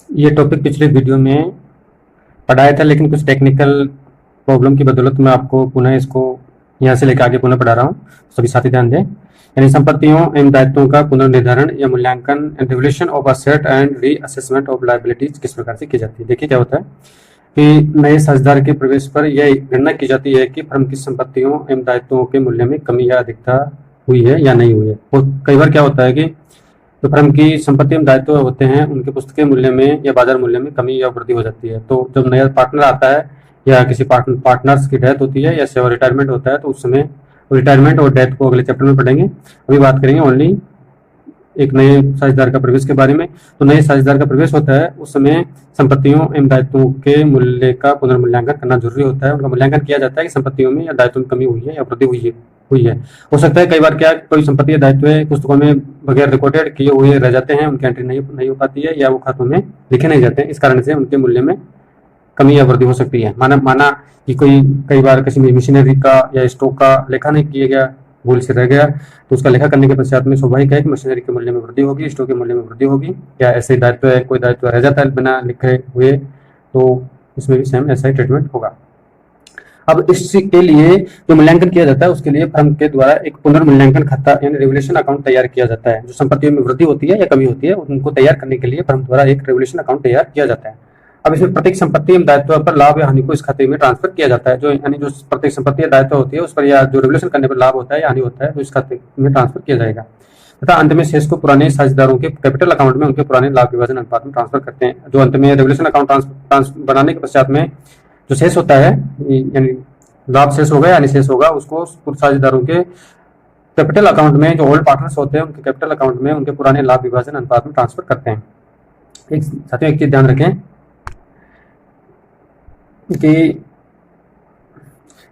ये टॉपिक पिछले वीडियो में पढ़ाया था, लेकिन कुछ टेक्निकल प्रॉब्लम की बदौलत मैं आपको पुनः इसको यहाँ से लेकर आगे पुनः पढ़ा रहा हूँ। सभी साथी ध्यान दें। यानी संपत्तियों एवं दायित्वों का पुनर्निर्धारण या मूल्यांकन and revolution of asset and reassessment of liabilities किस प्रकार से की जाती है। देखिए क्या होता है कि नए साझेदार के प्रवेश पर यह गणना की जाती है कि फर्म की संपत्तियों एवं दायित्वों के मूल्य में कमी या अधिकता हुई है या नहीं हुई है। और कई बार क्या होता है कि जो फर्म की संपत्ति एवं दायित्व होते हैं उनके पुस्तकीय मूल्य में या बाजार मूल्य में कमी या वृद्धि हो जाती है। तो जब नया पार्टनर आता है या किसी पार्टनर्स की डेथ होती है या सेवा रिटायरमेंट होता है तो उस समय रिटायरमेंट और डेथ को अगले चैप्टर में पढ़ेंगे। अभी बात करेंगे ओनली एक नए साझेदार का प्रवेश के बारे में। तो नए साझेदार का प्रवेश होता है उस समय संपत्तियों एवं दायित्वों के मूल्य का पुनर्मूल्यांकन करना जरूरी होता है। उनका मूल्यांकन किया जाता है कि संपत्तियों में या दायित्वों में कमी हुई है या वृद्धि हुई है। हो सकता है कई बार क्या कोई संपत्ति या दायित्व पुस्तकों में बगैर रिकॉर्डेड किए हुए रह जाते हैं, उनकी एंट्री नहीं हो पाती है या वो खातों में लिखे नहीं जाते हैं। इस कारण से उनके मूल्य में कमी या वृद्धि हो सकती है। माना कि कई बार किसी मशीनरी का या स्टॉक का लेखा नहीं किया गया, भूल से रह गया, तो उसका लेखा करने के पश्चात में स्वाभाविक है कि मशीनरी के मूल्य में वृद्धि होगी, स्टॉक के मूल्य में वृद्धि होगी। या ऐसे ही दायित्व है, कोई दायित्व रह जाता है बिना लिखे हुए, तो इसमें भी सेम ऐसा ही ट्रीटमेंट होगा। अब इसके लिए जो मूल्यांकन किया जाता है उसके लिए फर्म के द्वारा एक पुनर्मूल्यांकन खाता यानी रिवोल्यूशन अकाउंट तैयार किया जाता है। जो संपत्तियों में वृद्धि होती है या कमी होती है उनको तैयार करने के लिए फर्म द्वारा एक रिवोल्यूशन अकाउंट तैयार किया जाता है। अब इसमें प्रत्येक संपत्ति एवं दायित्व पर लाभ या हानि को इस खाते में ट्रांसफर किया जाता है। जो यानी जो प्रत्येक संपत्ति या दायित्व होती है उस पर या जो रिवोल्यूशन करने पर लाभ होता है या हानि होता है तो इस खाते में ट्रांसफर किया जाएगा तथा अंत में शेष को पुराने साझेदारों के कैपिटल अकाउंट में उनके पुराने लाभ विभाजन अनुपात में ट्रांसफर करते हैं। जो अंत में रिवोल्यूशन अकाउंट बनाने के पश्चात में जो शेष होता है यानी लाभ शेष होगा यानी शेष होगा उसको साझेदारों के कैपिटल अकाउंट में, जो ओल्ड पार्टनर्स होते हैं उनके कैपिटल अकाउंट में उनके पुराने लाभ विभाजन अनुपात में ट्रांसफर करते हैं। साथियों एक चीज ध्यान रखें कि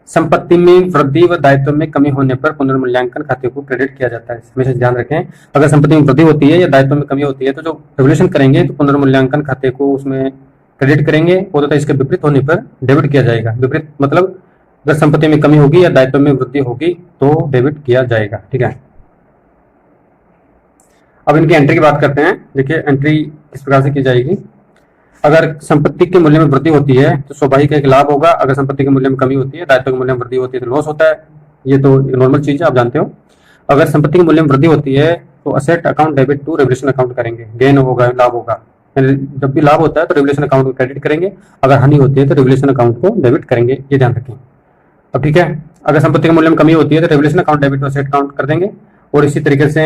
संपत्ति में वृद्धि व दायित्व में कमी होने पर पुनर्मूल्यांकन खाते को क्रेडिट किया जाता है। हमेशा ध्यान रखें, अगर संपत्ति में वृद्धि होती है या दायित्व में कमी होती है तो जो रिवोल्यूशन करेंगे तो पुनर्मूल्यांकन खाते को उसमें क्रेडिट करेंगे और तथा इसके विपरीत होने पर डेबिट किया जाएगा। विपरीत मतलब अगर संपत्ति में कमी होगी या दायित्व में वृद्धि होगी तो डेबिट किया जाएगा। ठीक है, अब इनकी एंट्री की बात करते हैं। देखिए एंट्री किस प्रकार से की जाएगी। अगर संपत्ति के मूल्य में वृद्धि होती है तो स्वाभाविक एक लाभ होगा। अगर संपत्ति के मूल्य में कमी होती है, दायित्व के मूल्य में वृद्धि होती है तो लॉस होता है। ये तो नॉर्मल चीज है, आप जानते हो। अगर संपत्ति के मूल्य में वृद्धि होती है तो asset account debit to revaluation account करेंगे, गेन होगा, लाभ होगा। जब भी लाभ होता है तो रिवोल्यूशन अकाउंट को क्रेडिट करेंगे, अगर हानि होती है तो रिवोल्यूशन अकाउंट को डेबिट करेंगे, ये ध्यान रखें। अब ठीक है, अगर संपत्ति के मूल्य में कमी होती है तो revaluation account debit to asset account कर देंगे। और इसी तरीके से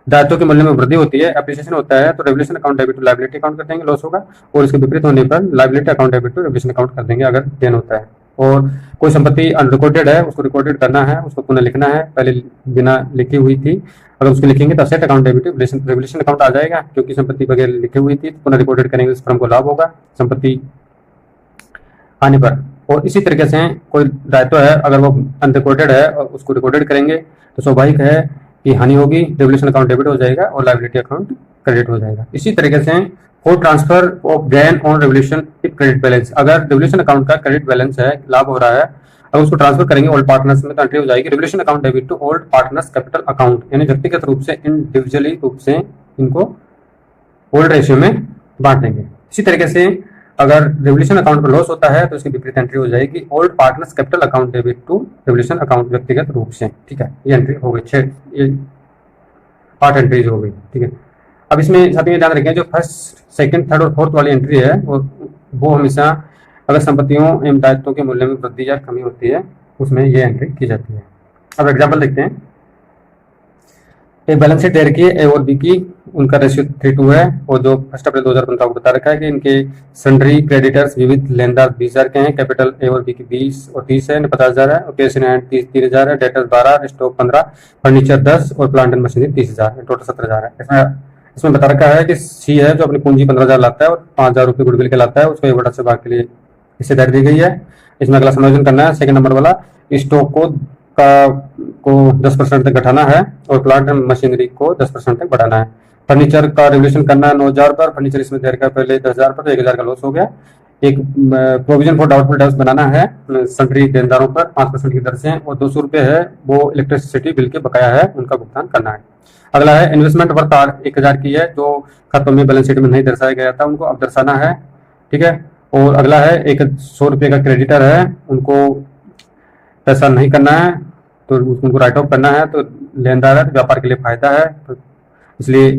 दायित्व के मूल्य में वृद्धि होती है, एप्रिसिएशन होता है तो revaluation account debit to liability account कर देंगे, लॉस होगा। और इसके विपरीत होने पर liability account debit to revaluation account कर देंगे अगर गेन होता है। और कोई संपत्ति अनरिकॉर्डेड है उसको रिकॉर्डेड करना है, उसको पुनः लिखना है, पहले बिना लिखी हुई थी, अगर उसको लिखेंगे तो asset account debit revolution account आ जाएगा, क्योंकि संपत्ति बगैर लिखी हुई थी। पुनः रिकॉर्डेड करेंगे उस फर्म को लाभ होगा संपत्ति आने पर। और इसी तरीके से कोई दायित्व है अगर वो अनरिकॉर्डेड है और उसको रिकॉर्डेड करेंगे तो स्वाभाविक है कि हानि होगी, रिवोल्यूशन अकाउंट डेबिट हो जाएगा और लायबिलिटी अकाउंट क्रेडिट हो जाएगा। इसी तरीके से for transfer of gain on revolution credit balance, अगर रिवोल्यूशन अकाउंट का क्रेडिट बैलेंस है, लाभ हो रहा है, अगर उसको ट्रांसफर करेंगे ओल्ड पार्टनर्स में तो एंट्री हो जाएगी revaluation account debit to old partners capital account, यानी व्यक्तिगत रूप से इंडिविजुअली रूप से इनको ओल्ड रेशियो में बांट देंगे। इसी तरीके से अगर रिवोल्यूशन अकाउंट पर लॉस होता है तो इसकी विपरीत एंट्री हो जाएगी old partners capital account debit to revaluation account व्यक्तिगत रूप से। ठीक है, ये एंट्री हो गई, 8 एंट्रीज हो गई। ठीक है, अब इसमें साथ में ध्यान रखें जो फर्स्ट, सेकंड, थर्ड और फोर्थ वाली एंट्री है वो हमेशा अगर संपत्तियों एवं दायित्वों के मूल्य में वृद्धि या कमी होती है उसमें ये एंट्री की जाती है। अब एग्जाम्पल देखते हैं। एक बैलेंस शीट दे रखी है ए और बी की, उनका रेशियो 3:2 है और जो 1 अप्रैल 2015 को बता रखा है कि इनके सन्ड्री क्रेडिटर्स विविध लेनदार 20,000 के हैं, कैपिटल ए और बी की 20 और 30 है, 50,000 है, और कैश इन हैंड 3,000 है, डेटर्स 12, स्टॉक 15, फर्नीचर 10 और प्लांट एंड मशीनरी 30,000, टोटल 17,000 है। इसमें बता रखा है कि सी है जो अपनी पूंजी 15,000 लाता है और 5,000 रुपये गुडविल के लाता है, उसको 1/8 भाग के लिए हिस्सेदारी दी गई है। इसमें अगला समायोजन करना है। सेकंड नंबर वाला, स्टॉक को 10% तक घटाना है और प्लांट एंड मशीनरी को 10% तक बढ़ाना है। फर्नीचर का रिवोल्यूशन करना है 9,000 पर, फर्नीचर इसमें दे रखा है पहले 10,000 पर, तो 1,000 का लॉस हो गया। एक प्रोविजन फॉर डाउटफुल डेब्ट्स बनाना है सन्ड्री देनदारों पर 5% की दर से, और 200 रुपये है वो इलेक्ट्रिसिटी बिल के बकाया है उनका भुगतान करना है। अगला है इन्वेस्टमेंट वर्थ 1000 की है, जो खातों में बैलेंस शीट में नहीं दर्शाया गया था उनको अब दर्शाना है। ठीक है। और अगला है एक 100 रुपये का क्रेडिटर है, उनको पैसा नहीं करना है तो उनको राइट ऑफ करना है, तो लेनदार है तो व्यापार के लिए फायदा है, तो इसलिए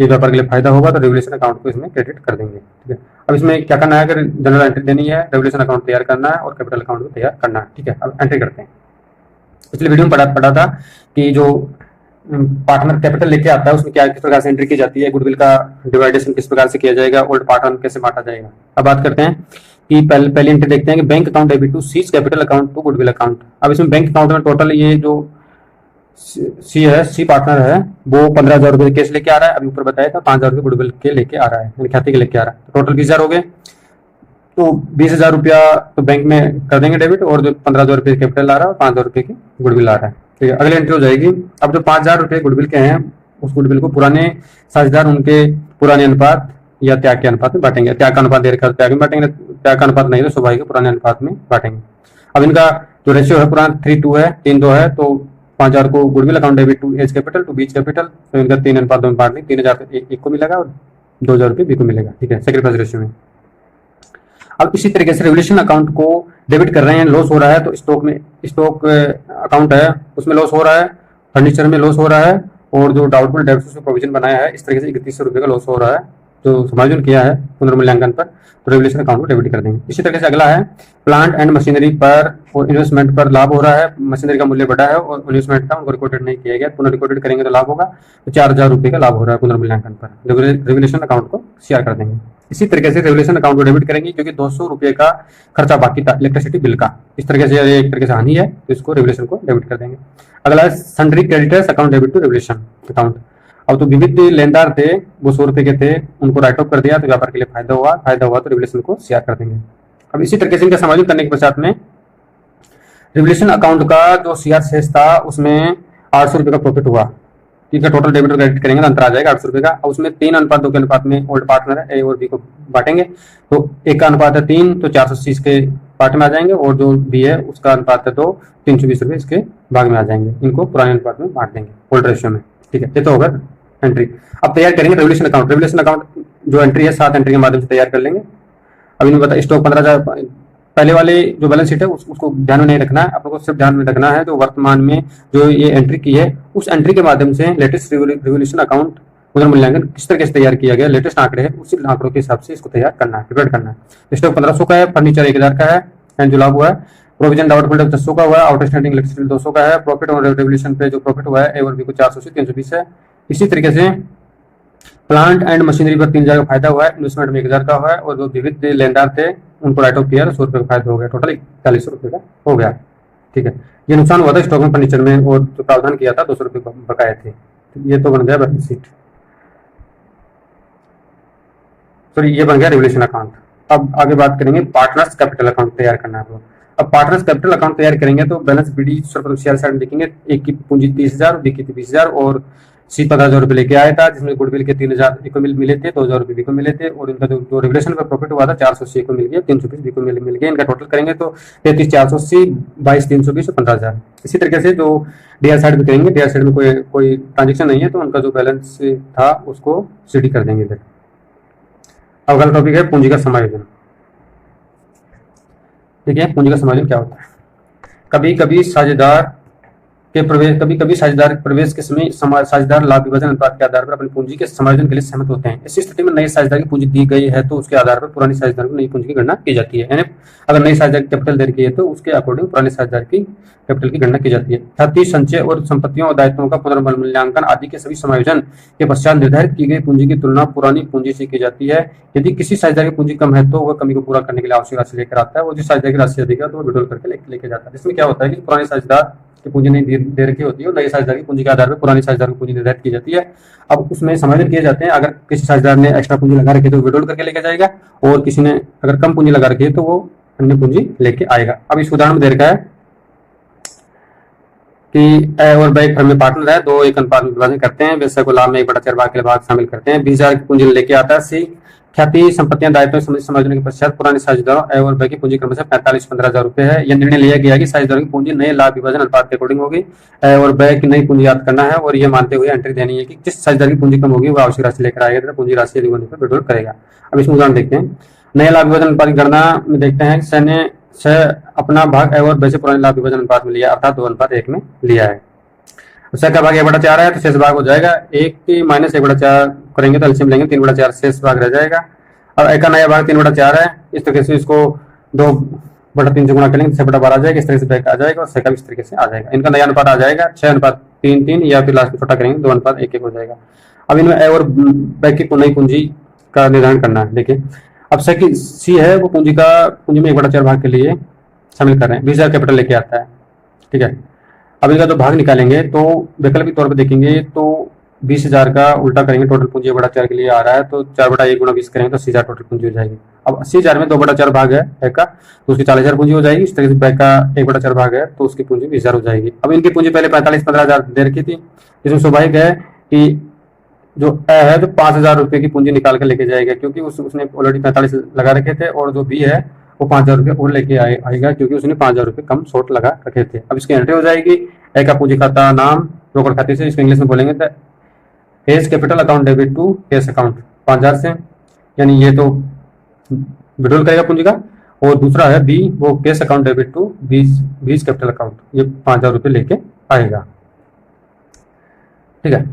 ये व्यापार के लिए फायदा होगा तो रेवल्यूशन अकाउंट को इसमें क्रेडिट कर देंगे। ठीक है। अब इसमें क्या करना है, अगर जनरल एंट्री देनी है, रेवल्यूशन अकाउंट तैयार करना है और कैपिटल अकाउंट को तैयार करना है। ठीक है। अब एंट्री करते हैं। पिछले वीडियो में पढ़ा था कि जो पार्टनर कैपिटल लेके आता है उसमें क्या किस प्रकार से एंट्री की जाती है, गुडविल का डिवाइडेशन किस प्रकार से किया जाएगा, ओल्ड पार्टनर कैसे बांटा जाएगा। अब बात करते हैं कि पहली एंट्री देखते हैं कि bank account debit to C's capital account to goodwill account. अब इसमें बैंक अकाउंट में टोटल ये जो सी पार्टनर है वो 15,000 रुपए कैश लेके आ रहा है, अभी ऊपर बताया था 5,000 रुपए गुडविल के लेके आ रहा है, यानी ख्याति के लेके आ रहा है, तो टोटल 20,000 हो गए। तो 20,000 रुपया तो बैंक में कर देंगे डेबिट, और जो 15,000 रुपये कैपिटल आ रहा है और 5,000 रुपये की गुडविल आ रहा है। ठीक है। अगली एंट्री हो जाएगी। अब जो 5,000 रुपये गुडविल के हैं उस गुडविल को पुराने साझेदार उनके पुराने अनुपात या त्याग के अनुपात में बांटेंगे। त्याग का अनुपात दे रखा है त्याग में बांटेंगे, त्याग का अनुपात नहीं तो स्वाभाविक पुराने अनुपात में बांटेंगे। अब इनका जो रेशियो है पुराना 3:2 है, 3:2 है, तो 5,000 को goodwill account debit to A's capital to B's capital, तो इनका 3 अनुपात में बांट दें, 3,000 एक को मिलेगा और 2,000 रुपये बी को मिलेगा। ठीक है, सेक्रीफाइस रेशियो में। अब इसी तरीके से रेवल्यूशन अकाउंट को डेबिट कर रहे हैं, लॉस हो रहा है, तो स्टॉक अकाउंट है उसमें लॉस हो रहा है, फर्नीचर में लॉस हो रहा है, और जो डाउटफुल डेब्ट्स में प्रोविजन बनाया है इस तरीके से 3100 रुपये का लॉस हो रहा है जो समायोजन किया है पुनर्मूल्यांकन पर, तो रेवल्यूशन अकाउंट को डेबिट कर देंगे। इसी तरीके से अगला है प्लांट एंड मशीनरी पर और इन्वेस्टमेंट पर लाभ हो रहा है, मशीनरी का मूल्य बढ़ा है और इन्वेस्टमेंट था उनको रिकॉर्डेड नहीं किया गया, पुनः रिकॉर्डेड करेंगे तो लाभ होगा, तो 4,000 रुपये का लाभ हो रहा है पुनर्मूल्यांकन पर, रेवल्यूशन अकाउंट को शेयर कर देंगे। इसी तरीके से रेवल्यूशन अकाउंट को डेबिट करेंगे क्योंकि 200 रुपये का खर्चा बाकी था इलेक्ट्रिसिटी बिल का, इस तरीके से एक तरीके से हानि है तो इसको रेवल्यूशन को डेबिट कर देंगे। अगला है sundry creditors account debit to revaluation account. अब तो विविध लेनदार थे वो 100 रुपये के थे, उनको राइट ऑफ कर दिया तो व्यापार के लिए फायदा हुआ तो रेवल्यूशन को शेयर कर देंगे। अब इसी तरीके से इनका समायोजन करने के पश्चात में रेवल्यूशन अकाउंट का जो शेयर शेष था उसमें 800 रुपये का प्रॉफिट हुआ। ठीक है, टोटल डेबिट और क्रेडिट करेंगे तो अंतर आ जाएगा 800 रुपये का। अब उसमें 3:2 के अनुपात में ओल्ड पार्टनर है ए और बी को बांटेंगे, तो एक का अनुपात है 3 तो 480 इसके पार्ट में आ जाएंगे, और जो बी है उसका अनुपात है तो 320 रुपये इसके भाग में आ जाएंगे, इनको पुराने अनुपात में बांट देंगे ओल्ड रेशियो में। ठीक है, ये तो होगा एंट्री। अब तैयार करेंगे रेवल्यूशन अकाउंट। रेवल्यूशन अकाउंट जो एंट्री है 7 एंट्री के माध्यम से तैयार कर लेंगे। अब इन्हें बता स्टॉक 15,000 पहले वाले जो बैलेंस शीट है उसको ध्यान में नहीं रखना है, आप लोगों को सिर्फ ध्यान में रखना है जो वर्तमान में जो ये एंट्री की है उस एंट्री के माध्यम से लेटेस्ट रेवल्यूशन अकाउंट पुनर्मूल्यांकन किस तरीके से तैयार किया गया, लेटेस्ट आंकड़े हैं उसी आंकड़ों के हिसाब से इसको तैयार करना है, प्रिपेयर करना है। स्टॉक 1,500 का है, फर्नीचर 1,000 का है, एंड जो लाभ हुआ है प्रोविजन डाउटफुल डेब्ट 1000 का हुआ है, आउटस्टैंडिंग इलेक्ट्रिसिटी 200 का है, प्रॉफिट और रेवल्यूशन पे जो प्रॉफिट हुआ है ए और बी को 400 से 320 है। इसी तरीके से प्लांट एंड मशीनरी पर 3,000 का फायदा हुआ है, इन्वेस्टमेंट में 1,000 का हुआ है, और जो विविध लेनदार थे उनको राइट ऑफ किया 100 रुपये का फायदा हो गया, टोटल 4100 रुपये का हो गया। ठीक है, ये नुकसान हुआ था स्टॉक में फर्नीचर में, और जो प्रावधान किया था 200 रुपये बकाए थे, ये तो बन गया बैलेंस शीट, सॉरी ये बन गया रेवल्यूशन अकाउंट। अब आगे बात करेंगे पार्टनर्स कैपिटल अकाउंट तैयार करना है। अब पार्टनर्स कैपिटल अकाउंट तैयार करेंगे तो बैलेंस बीडी सर्वप्रथम शेयर साइड में देखेंगे, एक की पूंजी 30,000, बी की 20,000 और सी 15,000 रुपये लेके आया था, जिसमें गुडविल के 3,000 ए को मिले थे, 2,000 रुपये बी को मिले थे, और इनका जो रेवल्यूशन पर प्रॉफिट हुआ था 480 को मिल गया, 320 बी को मिल गया। इनका टोटल करेंगे तो 33,480, 22,320 और 15,000। इसी तरीके से जो डीआर साइड में करेंगे, डीआर साइड में कोई ट्रांजेक्शन नहीं है तो उनका जो बैलेंस था उसको सीडी कर देंगे इधर। अब अगला टॉपिक है पूंजी का समायोजन। ठीक है, पूंजी का समायोजन क्या होता है? कभी कभी साझेदार प्रवेश के समय साझेदार लाभ विभाजन अनुपात के आधार पर अपनी पूंजी के समायोजन के लिए सहमत होते हैं। इसी स्थिति में नए साझेदार की पूंजी दी गई है तो उसके आधार पर पुरानी साझेदार को नई पूंजी की गणना की जाती है, यानी अगर नई साझेदार की कैपिटल दे रखी है तो उसके अकॉर्डिंग पुराने साझेदार की कैपिटल की गणना की जाती है। खाती संचय और संपत्तियों और दायित्वों का पुनर्मूल्यांकन आदि के सभी समायोजन के पश्चात निर्धारित की गई पूंजी की तुलना पुरानी पूंजी से की जाती है। यदि किसी साझेदार की पूंजी कम है तो वह कमी को पूरा करने के लिए आवश्यक राशि लेकर आता है, वो जिस साझेदार की राशि अधिक है तो वो विड्रॉल करके लेके जाता है। इसमें क्या होता है कि पुराने साझेदार की पूंजी नहीं दे रखी होती है, नई साझेदार की पूंजी के आधार पर पुरानी साझेदार की पूंजी निर्धारित की जाती है। अब उसमें समायोजन किए जाते हैं, अगर किसी साझेदार ने एक्स्ट्रा पूंजी लगा रखी है तो विड्रॉल करके लेके जाएगा, और किसी ने अगर कम पूंजी लगा रखी है तो वो अन्य पूंजी लेके आएगा। अब इस उदाहरण में दे रखा है कि ए और बी फर्म में पार्टनर है, 2 1 अनुपात में विभाजन करते हैं, व्यवसाय को लाभ में 1/4 भाग के लिए भाग शामिल करते हैं, 20,000 की पूंजी लेके आता है सी, ख्याति संपत्तियां दायित्व संबंधित समायोजन के पश्चात पुराने साझेदारों ए और बी की पूंजी क्रम से 45-15 हजार रुपए है। यह निर्णय लिया गया कि साझेदारों की पूंजी नए लाभ विभाजन अनुपात के अकॉर्डिंग होगी। ए और बी की नई पूंजी याद करना है और यह मानते हुए एंट्री देनी है कि जिस साझेदार की पूंजी कम होगी वह आवश्यक राशि लेकर आएगा तथा पूंजी राशि अधिक होने पर विड्रॉल करेगा। अब इसमें उदाहरण देखते हैं। नए लाभ विभाजन अनुपात की गणना में देखते हैं सैन्य से अपना भाग ए और बी से पुराने लाभ विभाजन अनुपात में लिया, अर्थात 2:1 में लिया है। उसका का भाग 1/4 है तो शेष भाग हो जाएगा 1 माइनस 1/4 करेंगे तो एलसीएम लेंगे 3/4 शेष भाग रह जाएगा। अब एक का नया भाग 3/4 है, इस तरीके से इसको 2/3 से गुणा करेंगे 6/12 आ जाएगा। इस तरह से बैक आ जाएगा और सेका भी इस तरीके से आ जाएगा। इनका नया अनुपात आ जाएगा 6:3 या फिर लास्ट में छोटा करेंगे 2:1 हो जाएगा। अब इनमें ए और बैक की नई पूंजी का निर्धारण करना है। देखिए अब सी है वो पूंजी में 1/4 भाग के लिए शामिल कर रहे हैं, 20,000 कैपिटल लेके आता है। ठीक है, अब इनका जो भाग निकालेंगे तो वैकल्पिक तौर पर देखेंगे तो 20,000 का उल्टा करेंगे, टोटल पूंजी 1/4 के लिए आ रहा है तो 4/1 गुणा 20 करेंगे तो 80,000 टोटल पूंजी हो जाएगी। अब 80,000 में 2/4 भाग है बैक का तो उसकी 40,000 पूंजी हो जाएगी। इस तरह से बैक का 1/4 भाग है तो उसकी पूंजी 20,000 हो जाएगी। अब इनकी पूंजी पहले 45-15,000 दे रखी थी, इसमें स्वाभाविक है कि जो ए है तो 5,000 रुपये की पूंजी निकाल कर लेके जाएगा क्योंकि उसने ऑलरेडी 45 लगा रखे थे और जो बी है वो 5,000 रुपये और लेके आएगा क्योंकि उसने 5,000 रुपये कम शॉर्ट लगा रखे थे। अब इसकी एंट्री हो जाएगी ए का पूंजी खाता नाम रोकड़ खाते से, इसको इंग्लिश में बोलेंगे तो A's capital account debit to cash account 5,000 से, यानी ये तो विड्रॉल करेगा पूंजी का। और दूसरा है बी वो cash account debit to B's capital account, ये 5,000 रुपये लेके आएगा। ठीक है,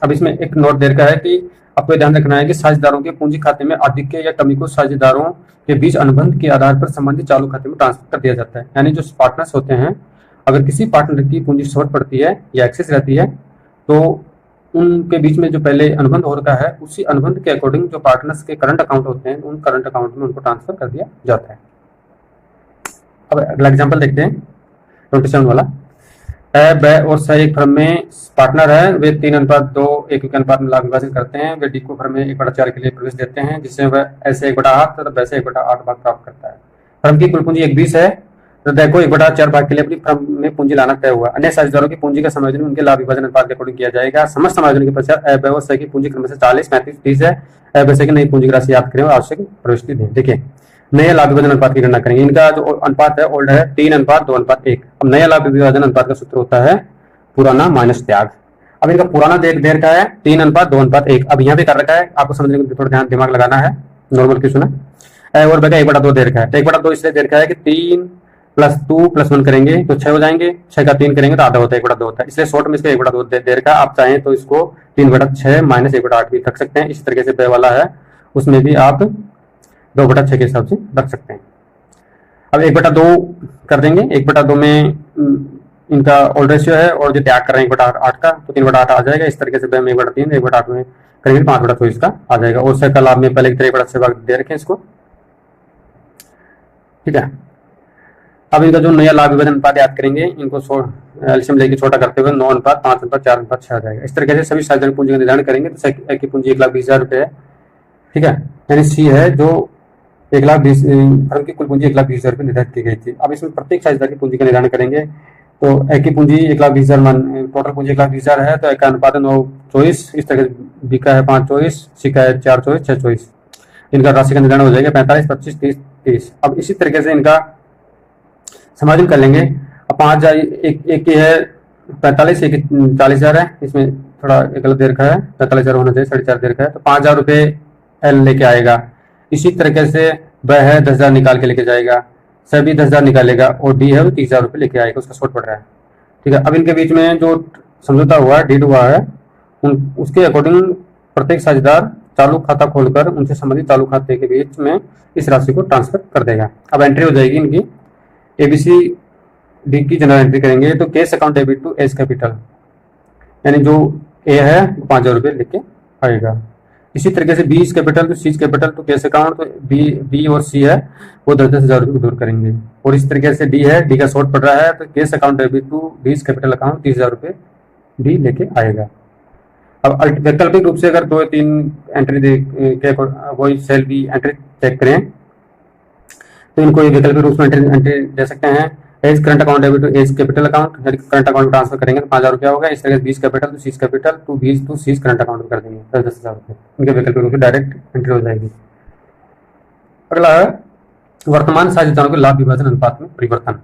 अब इसमें एक नोट दे रखा है कि आपको ध्यान रखना है कि साझेदारों के पूंजी खाते में अधिक या कमी को साझेदारों के बीच अनुबंध के आधार पर संबंधित चालू खाते में ट्रांसफर कर दिया जाता है। यानी जो पार्टनर्स होते हैं अगर किसी पार्टनर की पूंजी शॉर्ट पड़ती है या एक्सेस रहती है तो उनके बीच में जो पहले अनुबंध हो रखा है उसी अनुबंध के अकॉर्डिंग जो पार्टनर्स के करंट अकाउंट होते हैं उन करंट अकाउंट में उनको ट्रांसफर कर दिया जाता है। अब अगला एग्जाम्पल देखते हैं 27 वाला। ए बे और सी एक फर्म में पार्टनर है, वे 3:2 1 के अनुपात में लाभ विभाजन करते हैं। वे डी को फर्म में 1/4 के लिए प्रवेश देते हैं जिससे वह ऐसे 1/8 तथा वैसे 1/8 भाग प्राप्त करता है। फर्म की कुल पूंजी 120 है तो देखो 1/4 भाग के लिए अपनी फर्म में पूंजी लाना तय हुआ। अन्य साझेदारों की पूंजी का समायोजन उनके लाभ विभाजन अनुपात के अकॉर्डिंग किया जाएगा। समस्त समायोजन के पश्चात ए बे और सी की पूंजी क्रम से 40, 35, 30 है। ए बे सी की नई पूंजी की राशि याद करें और आवश्यक प्रविष्टि दें। देखिए नए लाभ विभाजन अनुपात की गणना करेंगे। इनका जो अनुपात है ओल्ड है 3:2:1। अब नया लाभ विभाजन अनुपात का सूत्र होता है पुराना माइनस त्याग। अब इनका पुराना दे रखा है 3:2:1। अब यहाँ पे कर रखा है, आपको समझने में थोड़ा ध्यान दिमाग लगाना है, नॉर्मल क्वेश्चन है। ए और बी का 1/2 दे रखा है तो 1/2 इसलिए दे रखा है कि 3 + 2 + 1 करेंगे तो 6 हो जाएंगे, 6 का 3 करेंगे तो आधा होता है 1/2 होता है, इसलिए शॉर्ट में इसका 1/2 दे रखा है। आप चाहें तो इसको 3/6 - 1/8 भी रख सकते हैं। इस तरीके से बे वाला है उसमें भी आप 2/6 के हिसाब से रख सकते हैं। अब 1/2 कर देंगे, 1/2 में इनका ओल्ड रेशियो है और जो त्याग कर रहे हैं 1/8 का तो 3/8 आ जाएगा। इस तरीके से बे में 1/3 1/8 में करेंगे 5/24 का आ जाएगा। और से का लाभ में पहले की तरह 1/6 भाग दे रखे इसको। ठीक है, अब इनका जो नया लाभ विभाजन अनुपात याद करेंगे, इनको एलसीएम लेके छोटा करते हुए 9:5, 4:6 आ जाएगा। इस तरीके से सभी साझेदार पूंजी का निर्धारण करेंगे तो एक की पूंजी 1,20,000 रुपये है। ठीक है, यानी सी है जो 1,20,000 फर्म की कुल पूंजी 1,20,000 रुपये निर्धारित की गई थी। अब इसमें प्रत्येक साझेदार की पूंजी का निर्धारण करेंगे तो एक की पूंजी 1,20,000 टोटल पूंजी 1,20,000 है तो एक का अनुपात 9:24। इस तरह से बी का है 5:24, सी का है 4:24, 6:24। इनका राशि का निर्धारण हो जाएगा 45, 25, 30, 30। अब इसी तरीके से इनका समायोजन कर लेंगे। अब 5,000 एक की है 45, एक 40,000 है, इसमें थोड़ा गलत दे रखा है 45,000 होना चाहिए, 4.5 दे रखा है तो 5,000 रुपये एल लेके आएगा। इसी तरीके से वह है 10,000 निकाल के लेके जाएगा, सभी 10,000 निकालेगा और डी है वो 30,000 रुपये लेके आएगा, उसका शॉर्ट पड़ रहा है। ठीक है, अब इनके बीच में जो समझौता हुआ है डीड हुआ है उसके अकॉर्डिंग प्रत्येक साझेदार चालू खाता खोलकर उनसे संबंधित चालू खाते के बीच में इस राशि को ट्रांसफर कर देगा। अब एंट्री हो जाएगी इनकी एबीसी डी की जनरल एंट्री करेंगे तो cash account debit to A's capital, यानी जो ए है 5,000 रुपये लेके आएगा। इसी तरीके से बी इज कैपिटल तो सी इज कैपिटल तो कैश अकाउंट तो बी और सी है वो 10,000 रुपये को दूर करेंगे। और इस तरीके से डी है, डी का शॉर्ट पड़ रहा है तो cash account debit to B's capital account 30,000 रुपये डी लेके आएगा। अब वैकल्पिक रूप से अगर 2 या 3 एंट्री वही सेल बी एंट्री चेक करें तो इनको वैकल्पिक रूप में एंट्री दे सकते हैं। A's current account debit to A's capital account, current account में ट्रांसफर करेंगे तो 5,000 रुपया होगा। इस तरह से 20 capital to C's capital to 20 to C's current account में कर देंगे 10,000 रुपये, उनके वैकल्पिक रूप से डायरेक्ट एंट्री हो जाएगी। अगला है वर्तमान साझेदारों के लाभ विभाजन अनुपात में परिवर्तन,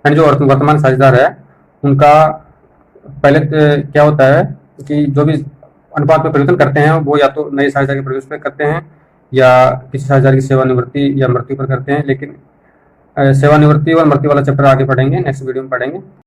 यानी जो वर्तमान साझेदार है उनका पहले क्या होता है कि जो भी अनुपात में परिवर्तन करते हैं वो या तो नए साझेदार के प्रवेश पर करते हैं या किसी साझेदार की सेवानिवृत्ति या मृत्यु पर करते हैं। लेकिन सेवानिवृत्ति और मृत्यु वाला चैप्टर आगे पढ़ेंगे, नेक्स्ट वीडियो में पढ़ेंगे।